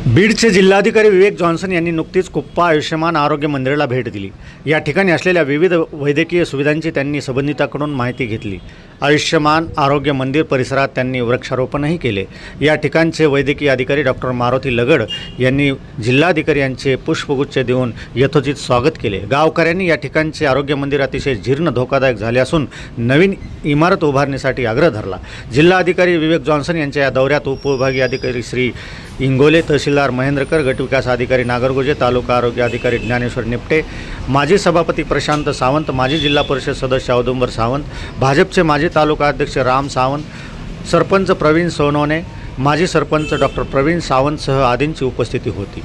बीडचे जिल्हाधिकारी विवेक जॉन्सन यांनी नुकतीच कुप्पा आयुष्यमान आरोग्य मंदिराला भेट दिली। या ठिकाणी असलेल्या विविध वैद्यकीय सुविधांची त्यांनी संबंधितांकडून माहिती घेतली। आयुष्यमान आरोग्य मंदिर परिसरात त्यांनी वृक्षारोपणही केले। या ठिकाणचे वैद्यकीय अधिकारी डॉक्टर मारुती लगड यांनी जिल्हाधिकारी यांचे पुष्पगुच्छ देऊन यथोचित स्वागत केले। गावकऱ्यांनी या ठिकाणचे आरोग्य मंदिर अतिशय जीर्ण धोकादायक झाले असून नवीन इमारत उभारण्यासाठी आग्रह धरला। जिल्हाधिकारी विवेक जॉन्सन यांच्या या दौऱ्यात उपविभागीय अधिकारी श्री इंगोले, तहसीलदार महेंद्रकर, गटविकास अधिकारी नागरगोजे, तालुका आरोग्य अधिकारी ज्ञानेश्वर निपटे, माजी सभापती प्रशांत सावंत, माजी जिल्हा परिषद सदस्य औदुंबर सावंत, भाजपचे माजी तालुका अध्यक्ष राम सावंत, सरपंच प्रवीण सोनवणे, माजी सरपंच डॉक्टर प्रवीण सावंतसह आदींची उपस्थिती होती।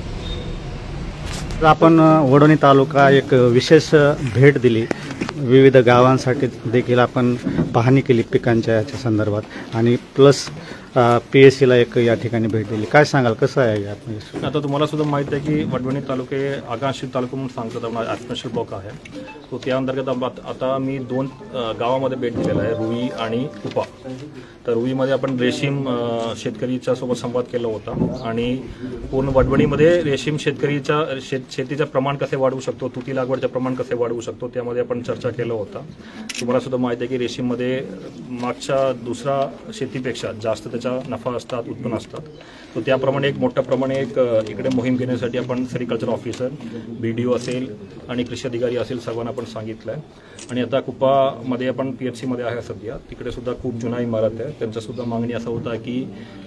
आपण वडोणी तालुका एक विशेष भेट दिली। विविध गावांसाठी देखील आपण पाहणी केली पिकांच्या याच्या संदर्भात आणि प्लस PSCला एक या ठिकाणी भेट दिली। काय सांगाल, कसं आहे आपण? आता तुम्हाला सुद्धा माहिती आहे की वडवणी तालुके आकांक्षित तालुका म्हणून सांगतात, आपण स्पेशल ब्लॉक आहे। तो त्या अंतर्गत आता मी 2 गावामध्ये भेट दिलेला आहे, रुई आणि कुपा। तर रुईमध्ये आपण रेशीम शेतकरीच्या सोबत संवाद केला होता आणि पूर्ण वडवणीमध्ये रेशीम शेतीचं प्रमाण कसे वाढवू शकतो, तुती लागवडचे प्रमाण कसे वाढवू शकतो त्यामध्ये आपण चर्चा केलं होता। तुम्हाला सुद्धा माहिती आहे की रेशीममध्ये मागच्या दुसरा शेतीपेक्षा जास्त त्याचा नफा असतात, उत्पन्न असतात। तो त्याप्रमाणे एक मोठ्या प्रमाणे इकडे मोहीम घेण्यासाठी आपण सेरिकल्चर ऑफिसर, BDO असेल आणि कृषी अधिकारी असेल सर्वांना आपण सांगितलं आहे। आणि आता कुप्पामध्ये आपण PHCमध्ये आहे सध्या, तिकडे सुद्धा खूप जुना इमारत आहे। त्यांचा सुद्धा मागणी असा होता की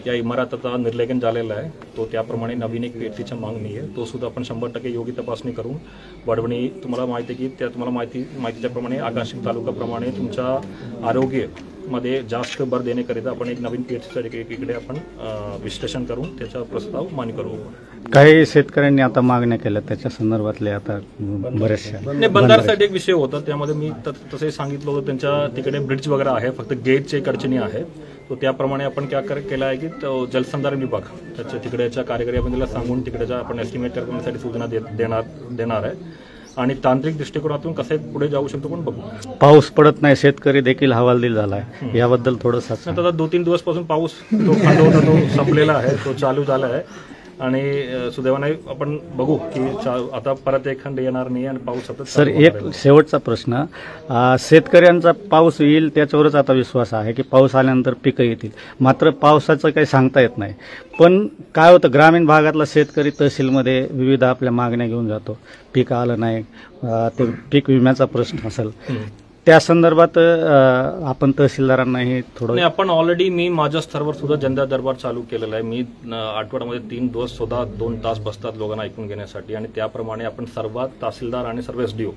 या इमारत आता निर्लेखन झालेला आहे, तो त्याप्रमाणे नवीन एक PHCची मागणी आहे, तो सुद्धा आपण 100% योग्य तपासणी करून वडवणी, तुम्हाला माहिती आहे की तुम्हाला माहितीच्याप्रमाणे आकांक्षित तालुकाप्रमाणे तुमच्या आरोग्य मध्ये जास्त भर देण्याकरिता आपण एक नवीन PHC इकडे आपण विश्लेषण करून त्याचा प्रस्ताव मान्य करू। काही शेतकऱ्यांनी आता मागण्या केल्या त्याच्या संदर्भातले आता बरेचशा बंधाऱ्यासाठी एक विषय होता, त्यामध्ये मी तसे सांगितलं होतं त्यांच्या तिकडे ब्रिड्ज वगैरे आहे, फक्त गेटची एक अडचणी आहे। तो त्याप्रमाणे आपण काय केलं आहे की जलसंधारण विभाग त्याच्या तिकडेच्या कार्यकारी अभियंत्याला सांगून तिकडेच्या आपण एस्टिमेट करण्यासाठी सूचना देणार आहे आणि तांत्रिक दृष्टिकोनातून कसे पुढे जाऊ शकतो पण बघू। पाऊस पडत नाही, शेतकरी देखील हवालदिल झाला आहे, याबद्दल थोडंसं आता 2-3 दिवसपासून पाऊस तो खंड होता, तो संपलेला आहे, तो चालू झाला आहे आणि सुदैवाने आपण बघू की आता परत एक खंड येणार नाही आणि पाऊस सतत। सर, एक शेवटचा प्रश्न, शेतकऱ्यांचा पाऊस येईल त्याच्यावरच आता विश्वास आहे की पाऊस आल्यानंतर पिकं येतील, मात्र पावसाचं काही सांगता येत नाही। पण काय होतं, ग्रामीण भागातला शेतकरी तहसीलमध्ये विविध आपल्या मागण्या घेऊन जातो, पीक आलं नाही, ते पीक विम्याचा प्रश्न असेल, त्या संदर्भात आपण तहसीलदारांनाही थोडं आपण ऑलरेडी मी माझ्या स्तरावर सुद्धा जनता दरबार चालू केलेला आहे। मी आठवड्यामध्ये 3 दिवस सुद्धा 2 तास बसतात लोकांना ऐकून घेण्यासाठी आणि त्याप्रमाणे आपण सर्व तहसीलदार आणि सर्व SDO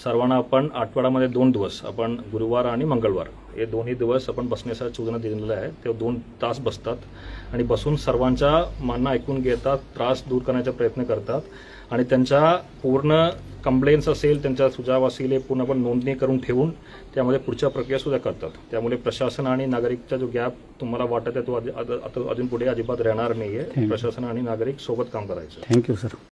सर्वांना आपण आठवड्यामध्ये 2 दिवस आपण गुरुवार आणि मंगळवार हे दोन्ही दिवस आपण बसण्यासाठी सूचना दिलेल्या आहे। ते 2 तास बसतात आणि बसून सर्वांच्या मागण्या ऐकून घेतात, त्रास दूर करण्याचा प्रयत्न करतात आणि त्यांच्या पूर्ण कंप्लेंट्स असेल, त्यांचा सुझाव असेल, हे पूर्ण आपण नोंदणी करून ठेवून त्यामध्ये पुढच्या प्रक्रिया सुद्धा करतात। त्यामुळे प्रशासन आणि नागरिकचा जो गॅप तुम्हाला वाटत आहे तो अजून पुढे अजिबात राहणार नाहीये। प्रशासन आणि नागरिक सोबत काम करायचं। Thank you sir.